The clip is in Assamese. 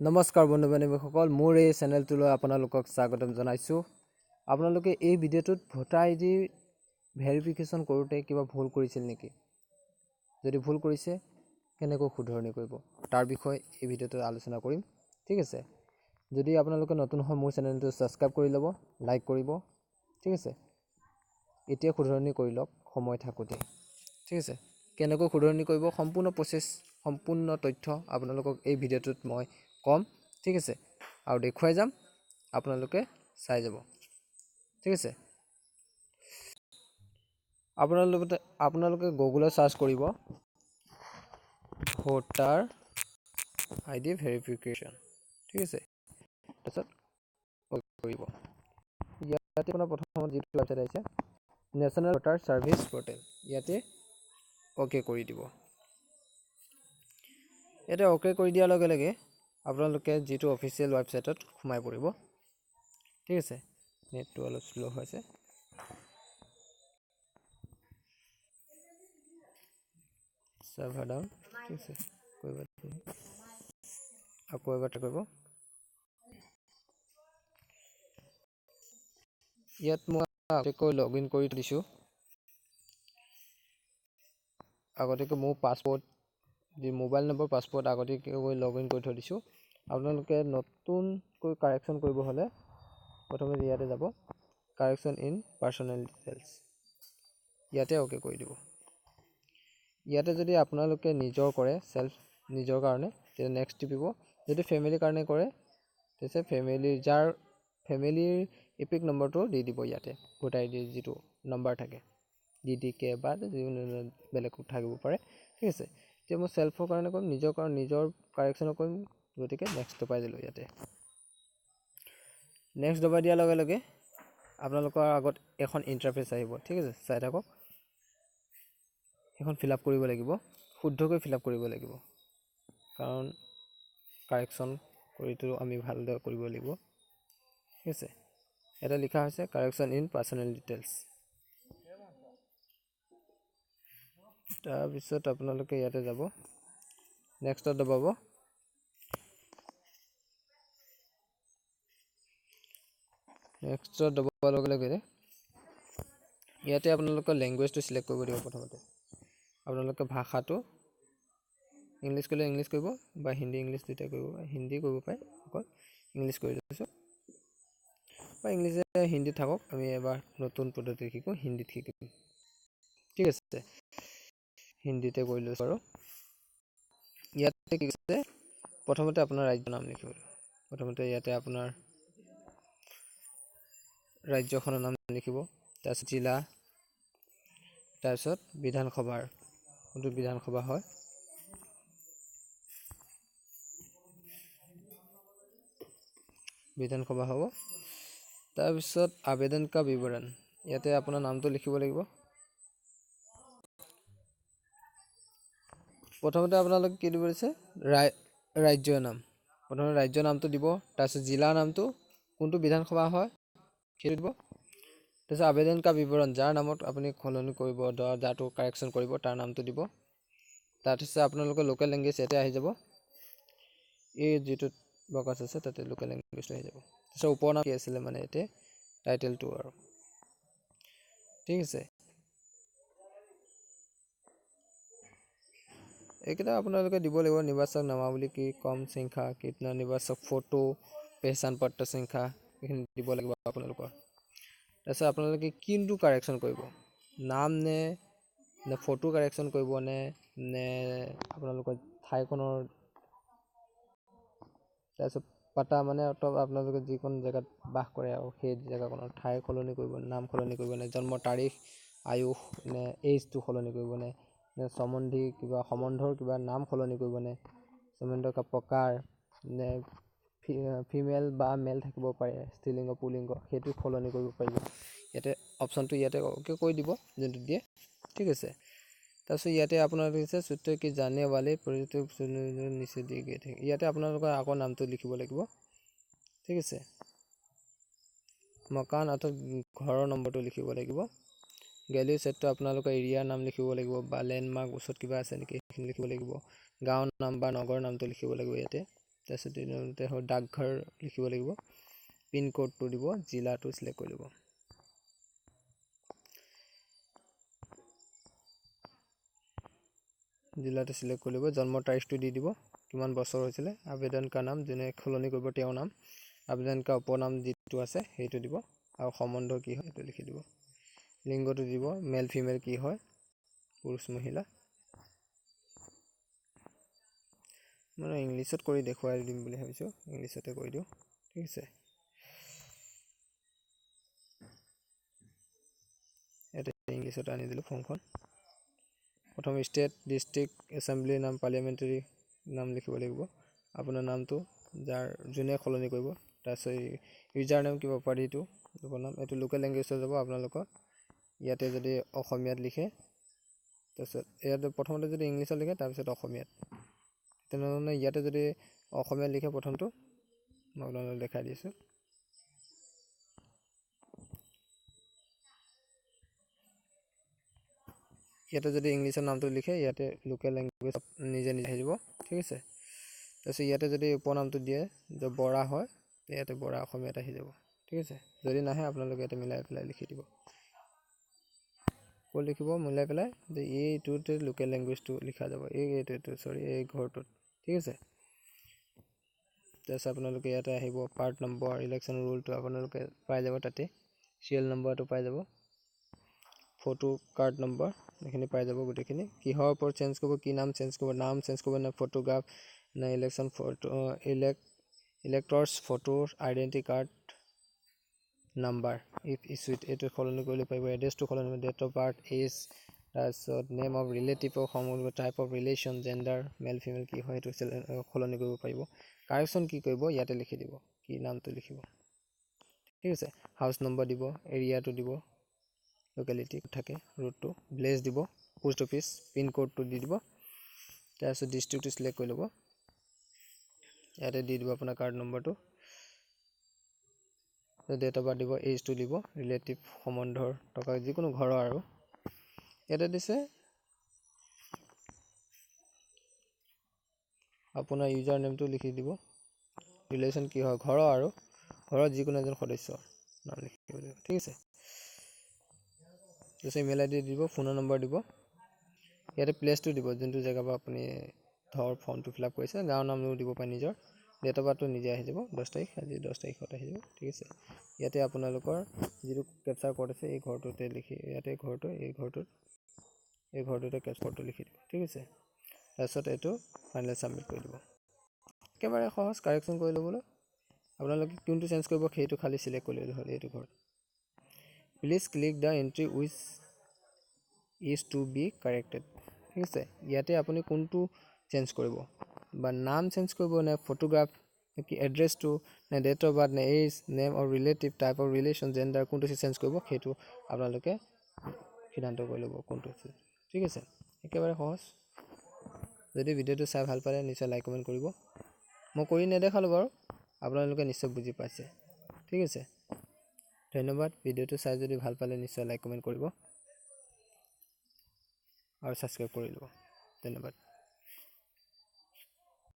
নমস্কাৰ বন্ধু বান্ধৱীসকল, মোৰ এই চেনেলটোলৈ আপোনালোকক স্বাগতম জনাইছোঁ। আপোনালোকে এই ভিডিঅ'টোত ভোটাৰ আইডি ভেৰিফিকেশ্যন কৰোঁতে কিবা ভুল কৰিছিল নেকি? যদি ভুল কৰিছে কেনেকৈ শুধৰণি কৰিব তাৰ বিষয়ে এই ভিডিঅ'টোত আলোচনা কৰিম। ঠিক আছে, যদি আপোনালোকে নতুন হয় মোৰ চেনেলটো ছাবস্ক্ৰাইব কৰি ল'ব, লাইক কৰিব। ঠিক আছে, এতিয়া শুধৰণি কৰি লওক সময় থাকোঁতে। ঠিক আছে, কেনেকৈ শুধৰণি কৰিব সম্পূৰ্ণ প্ৰচেছ, সম্পূৰ্ণ তথ্য আপোনালোকক এই ভিডিঅ'টোত মই কম। ঠিক আছে, আৰু দেখুৱাই যাম, আপোনালোকে চাই যাব। ঠিক আছে, আপোনালোকে গুগলত চাৰ্চ কৰিব ভোটাৰ আইডি ভেৰিফিকেশ্যন। ঠিক আছে, তাৰপিছত কৰিব। ইয়াতে আপোনাৰ প্ৰথমত যিটো ৱেবছাইট আহিছে নেশ্যনেল ভোটাৰ ছাৰ্ভিচ পৰ্টেল, ইয়াতে অ'কে কৰি দিব। ইয়াতে অ'কে কৰি দিয়াৰ লগে লগে আপোনালোকে যিটো অফিচিয়েল ৱেবছাইটত সোমাই পৰিব। ঠিক আছে, নেটটো অলপ শ্ল' হৈছে। Server down. ঠিক আছে, আকৌ এবাৰ কৰিব। ইয়াত মই আগতীয়াকৈ লগ ইন কৰি দিছোঁ। আগতীয়াকৈ মোৰ পাছপোৰ্ট, যি মোবাইল নম্বৰ পাছপোৰ্ট আগতীয়াকৈ লগ ইন কৰি থৈ দিছোঁ। আপোনালোকে নতুনকৈ কাৰেকশ্যন কৰিব হ'লে প্ৰথমে ইয়াতে যাব, কাৰেকশ্যন ইন পাৰ্চনেল ডিটেইলছ, ইয়াতে অ'কে কৰি দিব। ইয়াতে যদি আপোনালোকে নিজৰ কৰে, নিজৰ কাৰণে, তেতিয়া নেক্সট টিপিব। যদি ফেমিলিৰ কাৰণে কৰে তেতিয়া ফেমিলিৰ ইপিক নম্বৰটো দি দিব। ইয়াতে ভোটাৰ আইডিৰ যিটো নম্বৰ থাকে DDK বা বেলেগ থাকিব পাৰে। ঠিক আছে, এতিয়া মই চেল্ফৰ কাৰণে কৰিম, নিজৰ কাৰেকশ্যনৰ কৰিম, গতিকে নেক্সট দবাই দিলোঁ। ইয়াতে নেক্সট দবাই দিয়াৰ লগে লগে আপোনালোকৰ আগত এখন ইণ্টাৰফেচ আহিব। ঠিক আছে, চাই থাকক। সেইখন ফিল আপ কৰিব লাগিব, শুদ্ধকৈ ফিল আপ কৰিব লাগিব, কাৰণ কাৰেকশ্যন কৰিতো আমি ভালদৰে কৰিব লাগিব। ঠিক আছে, এটা লিখা হৈছে কাৰেকশ্যন ইন পাৰ্চনেল ডিটেইলছ। তাৰপিছত আপোনালোকে ইয়াতে যাব, নেক্সটত দবাব। নেক্সটত দবাৰ লগে লগে ইয়াতে আপোনালোকৰ লেংগুৱেজটো চিলেক্ট কৰিব দিব। প্ৰথমতে আপোনালোকে ভাষাটো ইংলিছ কৰিলে ইংলিছ কৰিব, বা হিন্দী ইংলিছ দুয়োটাই কৰিব পাৰে। হিন্দী কৰিব পাৰে, অকল ইংলিছ কৰি লৈছোঁ, বা ইংলিছে হিন্দীত থাকক। আমি এবাৰ নতুন পদ্ধতি শিকোঁ, হিন্দীত শিকিম। ঠিক আছে, হিন্দীতে কৰি লৈছোঁ। আৰু ইয়াতে কি আছে, প্ৰথমতে আপোনাৰ ৰাজ্যৰ নাম লিখিব। প্ৰথমতে ইয়াতে আপোনাৰ ৰাজ্যখনৰ নাম লিখিব, তাৰপিছত জিলা, তাৰপিছত বিধানসভাৰ কোনটো বিধানসভা হয়, বিধানসভা হ'ব। তাৰপিছত আবেদন কা বিৱৰণ, ইয়াতে আপোনাৰ নামটো লিখিব লাগিব। প্ৰথমতে আপোনালোকে কি দিব দিছে, ৰাজ্যৰ নাম। প্ৰথমে ৰাজ্যৰ নামটো দিব, তাৰপিছত জিলাৰ নামটো, কোনটো বিধানসভা হয় সেইটো দিব। তাৰপিছত আবেদন কা বিৱৰণ, যাৰ নামত আপুনি সলনি কৰিব, যাৰটো কাৰেকশ্যন কৰিব তাৰ নামটো দিব। তাৰপিছত আপোনালোকৰ লোকেল লেংগুৱেজ ইয়াতে আহি যাব, এই যিটো বক্স আছে তাতে লোকেল লেংগুৱেজটো আহি যাব। তাৰপিছত উপনাম কি আছিলে, মানে ইয়াতে টাইটেলটো আৰু। ঠিক আছে, এইকেইটা আপোনালোকে দিব লাগিব। নিৰ্বাচক নামাৱলী কি কম সংখ্যা, কিতনা নিৰ্বাচক ফটো, পেহচান পত্ৰ সংখ্যা, এইখিনি দিব লাগিব আপোনালোকৰ। তাৰপিছত আপোনালোকে কোনটো কাৰেকশ্যন কৰিব, নাম নে ফটো কাৰেকশ্যন কৰিব, নে আপোনালোকৰ ঠাইখনৰ, তাৰপিছত পাতা মানে আপোনালোকে যিখন জেগাত বাস কৰে আৰু সেই জেগাখনৰ ঠাই সলনি কৰিব, নাম সলনি কৰিব, নে জন্মৰ তাৰিখ, আয়ুস, নে এইজটো সলনি কৰিব, নে সম্বন্ধৰ কিবা নাম সলনি কৰিব, নে সম্বন্ধৰ প্ৰকাৰ, নে ফিমেল বা মেল থাকিব পাৰে, স্ত্ৰীলিংগ পুল্লিংগ, সেইটো সলনি কৰিব পাৰিব। ইয়াতে অপশ্যনটো ইয়াতে অ'কে কৰি দিব, যোনটো দিয়ে। ঠিক আছে, তাৰপিছত ইয়াতে আপোনাৰ দিছে সূত্ৰ কি জানে ৱালে পৰিচিত নিচে দি গৈ থাকে, ইয়াতে আপোনালোকৰ আকৌ নামটো লিখিব লাগিব। ঠিক আছে, মকান অৰ্থাৎ ঘৰৰ নম্বৰটো লিখিব লাগিব। গেলিৰ ক্ষেত্ৰ আপোনালোকৰ এৰিয়াৰ নাম লিখিব লাগিব, বা লেণ্ডমাৰ্ক ওচৰত কিবা আছে নেকি সেইখিনি লিখিব লাগিব। গাঁৱৰ নাম বা নগৰৰ নামটো লিখিব লাগিব ইয়াতে। তাৰপিছত ডাকঘৰ লিখিব লাগিব, পিন কোডটো দিব, জিলাটো চিলেক্ট কৰি ল'ব। জিলাটো চিলেক্ট কৰি ল'ব, জন্মৰ তাৰিখটো দি দিব, কিমান বছৰ হৈছিলে, আবেদন কাৰ নাম, যোনে সলনি কৰিব তেওঁৰ নাম, আবেদন কাৰ উপনাম যিটো আছে সেইটো দিব, আৰু সম্বন্ধ কি হয় সেইটো লিখি দিব। লিংগটো দিব, মেল ফিমেল কি হয়, পুৰুষ মহিলা। মানে ইংলিছত কৰি দেখুৱাই দিম বুলি ভাবিছোঁ, ইংলিছতে কৰি দিওঁ, ঠিক আছে। ইয়াতে ইংলিছত আনি দিলোঁ ফৰ্মখন। প্ৰথম ষ্টেট, ডিষ্ট্ৰিক্ট, এছেম্বলিৰ নাম, পাৰ্লিয়ামেণ্টাৰী নাম লিখিব লাগিব, আপোনাৰ নামটো যোনে সলনি কৰিব। তাৰপিছত ইউজাৰ নেম কিবা পাৰ্টিটো নাম, এইটো লোকেল লেংগুৱেজত যাব আপোনালোকৰ। ইয়াতে যদি অসমীয়াত লিখে, তাৰপিছত ইয়াতে প্ৰথমতে যদি ইংলিছত লিখে তাৰপিছত অসমীয়াত, তেনেধৰণে ইয়াতে যদি অসমীয়াত লিখে প্ৰথমটো, মই আপোনালোকক দেখাই দিছোঁ। ইয়াতে যদি ইংলিছৰ নামটো লিখে, ইয়াতে লোকেল লেংগুৱেজ নিজে আহিব, ঠিক আছে। তাৰপিছত ইয়াতে যদি উপনামটো দিয়ে যে বৰা হয়, ইয়াতে বৰা অসমীয়াত আহি যাব, ঠিক আছে। যদি নাহে আপোনালোকে ইয়াতে মিলাই পেলাই লিখি দিব, ক'ত লিখিব মিলাই পেলাই যে এইটোতে লোকেল লেংগুৱেজটো লিখা যাব, এই ঘৰটোত, ঠিক আছে। তাৰপিছত আপোনালোকে ইয়াতে আহিব, পাৰ্ট নম্বৰ, ইলেকশ্যন ৰুলটো আপোনালোকে পাই যাব, তাতে চিৰিয়েল নম্বৰটো পাই যাব, ফটো কাৰ্ড নম্বৰ এইখিনি পাই যাব গোটেইখিনি। কিহৰ ওপৰত চেঞ্জ কৰিব, কি নাম চেঞ্জ কৰিব, নাম চেঞ্জ কৰিব নে ফটোগ্ৰাফ নে election photo, electors photo, identity card number if issued, এইটো সলনি কৰিব পাৰিব, এড্ৰেছটো সলনি কৰিব, ডেট অফ বাৰ্থ, এজ, তাৰপিছত নেম অফ ৰিলেটিভক সলনি কৰিব, type of relation, gender, male female কি হয় সেইটো সলনি কৰিব পাৰিব। কাৰেকশ্যন কি কৰিব, ইয়াতে লিখি দিব, কি নামটো লিখিব, ঠিক আছে। হাউচ নম্বৰ দিব, এৰিয়াটো দিব, লোকেলিটি থাকে, ৰোডটো, ভিলেজ দিব, পোষ্ট অফিচ, পিন কোডটো দি দিব। তাৰপিছত ডিষ্ট্ৰিক্টটো চিলেক্ট কৰি ল'ব, ইয়াতে দি দিব আপোনাৰ কাৰ্ড নম্বৰটো, ডেট অফ বাৰ্থ দিব, এজটো দিব, ৰিলেটিভ সম্বন্ধৰ থকা যিকোনো ঘৰৰ আৰু ইয়াতে দিছে আপোনাৰ ইউজাৰ নেমটো লিখি দিব, ৰিলেশ্যন কি হয় ঘৰৰ, আৰু ঘৰত যিকোনো এজন সদস্যৰ নাম লিখিব লাগিব, ঠিক আছে। তাৰপিছত ইমেইল আই ডি দিব, ফোনৰ নম্বৰ দিব, ইয়াতে প্লেচটো দিব, যোনটো জেগাৰ পৰা আপুনি ফৰ্মটো ফিল আপ কৰিছে, গাঁৱৰ নামটো দিব পাৰে নিজৰ, ডেট অফ বাৰ্থটো নিজে আহি যাব, 10 তাৰিখ, আজি 10 তাৰিখত আহি যাব, ঠিক আছে। ইয়াতে আপোনালোকৰ যিটো কেপচাৰ কোড আছে এই ঘৰটোতে লিখি, ইয়াতে এই ঘৰটোতে কেপচাৰটো লিখি দিব, ঠিক আছে। তাৰপিছত এইটো ফাইনেল ছাবমিট কৰি দিব, একেবাৰে সহজ কাৰেকশ্যন কৰি ল'বলৈ। আপোনালোকে কোনটো চেঞ্জ কৰিব সেইটো খালি চিলেক্ট কৰি ল'লে হ'ল, এইটো ঘৰত। Please click the entry which is to be corrected, ঠিক আছে। ইয়াতে আপুনি কোনটো চেঞ্জ কৰিব, বা নাম চেঞ্জ কৰিব নে ফটোগ্ৰাফ, কি এড্ৰেছটো নে ডেট অফ বাৰ্থ নে age, name of relative, type of relation, gender, কোনটো চেঞ্জ কৰিব সেইটো আপোনালোকে সিদ্ধান্ত কৰি ল'ব কোনটো, ঠিক আছে। একেবাৰে সহজ। যদি ভিডিঅ'টো চাই ভাল পালে নিশ্চয় লাইক কমেণ্ট কৰিব। মই কৰি নেদেখালোঁ বাৰু, আপোনালোকে নিশ্চয় বুজি পাইছে, ঠিক আছে। ধন্যবাদ। ভিডিঅ'টো চাই যদি ভাল পালে নিশ্চয় লাইক কমেণ্ট কৰিব আৰু ছাবস্ক্ৰাইব কৰি ল'ব। ধন্যবাদ।